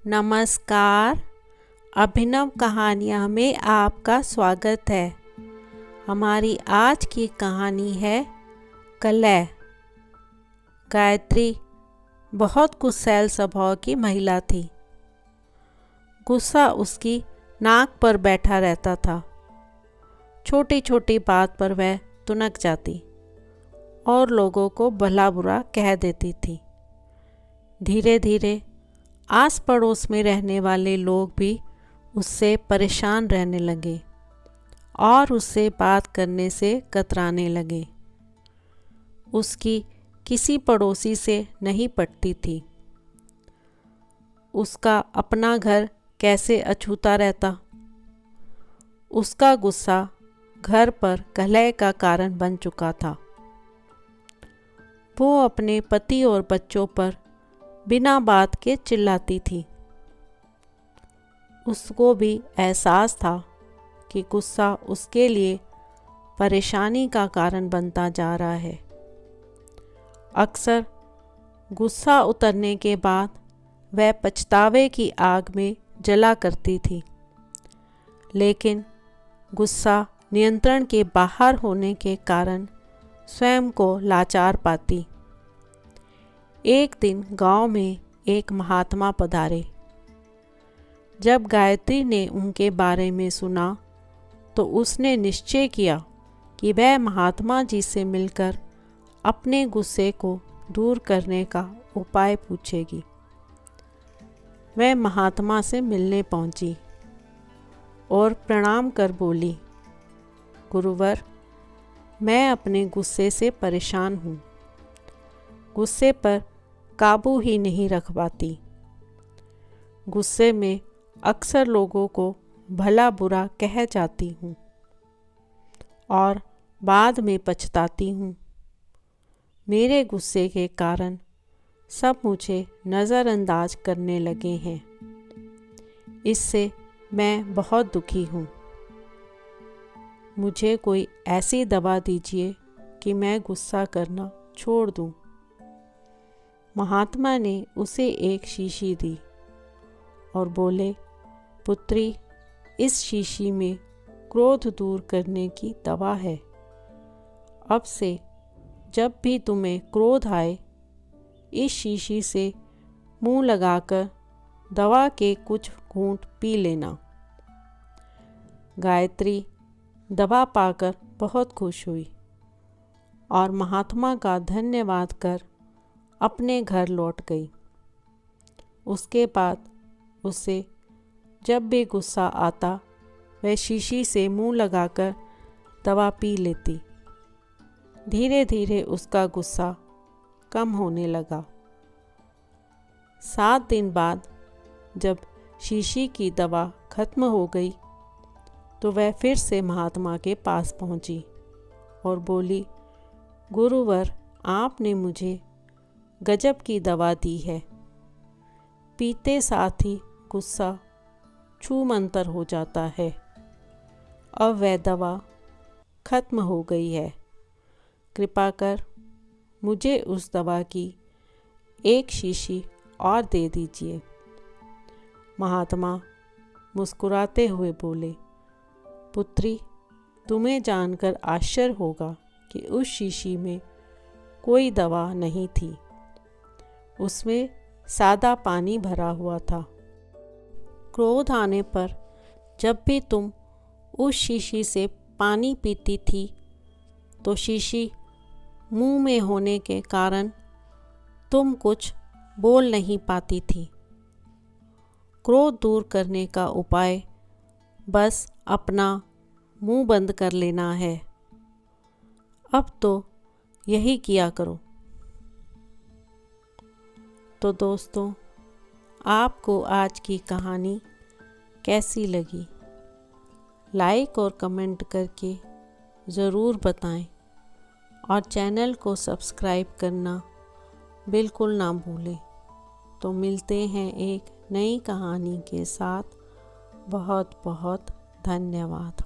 नमस्कार। अभिनव कहानियाँ में आपका स्वागत है। हमारी आज की कहानी है कलह। गायत्री बहुत गुस्सैल स्वभाव की महिला थी। गुस्सा उसकी नाक पर बैठा रहता था। छोटी छोटी बात पर वह तुनक जाती और लोगों को भला बुरा कह देती थी। धीरे धीरे आस पड़ोस में रहने वाले लोग भी उससे परेशान रहने लगे और उससे बात करने से कतराने लगे। उसकी किसी पड़ोसी से नहीं पटती थी। उसका अपना घर कैसे अछूता रहता। उसका गुस्सा घर पर कलह का कारण बन चुका था। वो अपने पति और बच्चों पर बिना बात के चिल्लाती थी। उसको भी एहसास था कि गुस्सा उसके लिए परेशानी का कारण बनता जा रहा है। अक्सर गुस्सा उतरने के बाद वह पछतावे की आग में जला करती थी, लेकिन गुस्सा नियंत्रण के बाहर होने के कारण स्वयं को लाचार पाती। एक दिन गांव में एक महात्मा पधारे। जब गायत्री ने उनके बारे में सुना तो उसने निश्चय किया कि वह महात्मा जी से मिलकर अपने गुस्से को दूर करने का उपाय पूछेगी। वह महात्मा से मिलने पहुंची और प्रणाम कर बोली, गुरुवर, मैं अपने गुस्से से परेशान हूँ। गुस्से पर काबू ही नहीं रख पाती। गुस्से में अक्सर लोगों को भला बुरा कह जाती हूँ और बाद में पछताती हूँ। मेरे गुस्से के कारण सब मुझे नज़रअंदाज करने लगे हैं। इससे मैं बहुत दुखी हूँ। मुझे कोई ऐसी दवा दीजिए कि मैं गुस्सा करना छोड़ दूँ। महात्मा ने उसे एक शीशी दी और बोले, पुत्री, इस शीशी में क्रोध दूर करने की दवा है। अब से जब भी तुम्हें क्रोध आए, इस शीशी से मुंह लगाकर दवा के कुछ घूंट पी लेना। गायत्री दवा पाकर बहुत खुश हुई और महात्मा का धन्यवाद कर अपने घर लौट गई। उसके बाद उसे जब भी गुस्सा आता वह शीशी से मुंह लगाकर दवा पी लेती। धीरे धीरे उसका गुस्सा कम होने लगा। 7 दिन बाद जब शीशी की दवा खत्म हो गई तो वह फिर से महात्मा के पास पहुंची और बोली, गुरुवर, आपने मुझे गजब की दवा दी है। पीते साथ ही गुस्सा छूमंतर हो जाता है। अब वह दवा खत्म हो गई है। कृपा कर मुझे उस दवा की एक शीशी और दे दीजिए। महात्मा मुस्कुराते हुए बोले, पुत्री, तुम्हें जानकर आश्चर्य होगा कि उस शीशी में कोई दवा नहीं थी। उसमें सादा पानी भरा हुआ था। क्रोध आने पर जब भी तुम उस शीशी से पानी पीती थी तो शीशी मुंह में होने के कारण तुम कुछ बोल नहीं पाती थी। क्रोध दूर करने का उपाय बस अपना मुंह बंद कर लेना है। अब तो यही किया करो। तो दोस्तों, आपको आज की कहानी कैसी लगी? लाइक और कमेंट करके ज़रूर बताएं और चैनल को सब्सक्राइब करना बिल्कुल ना भूलें। तो मिलते हैं एक नई कहानी के साथ। बहुत बहुत धन्यवाद।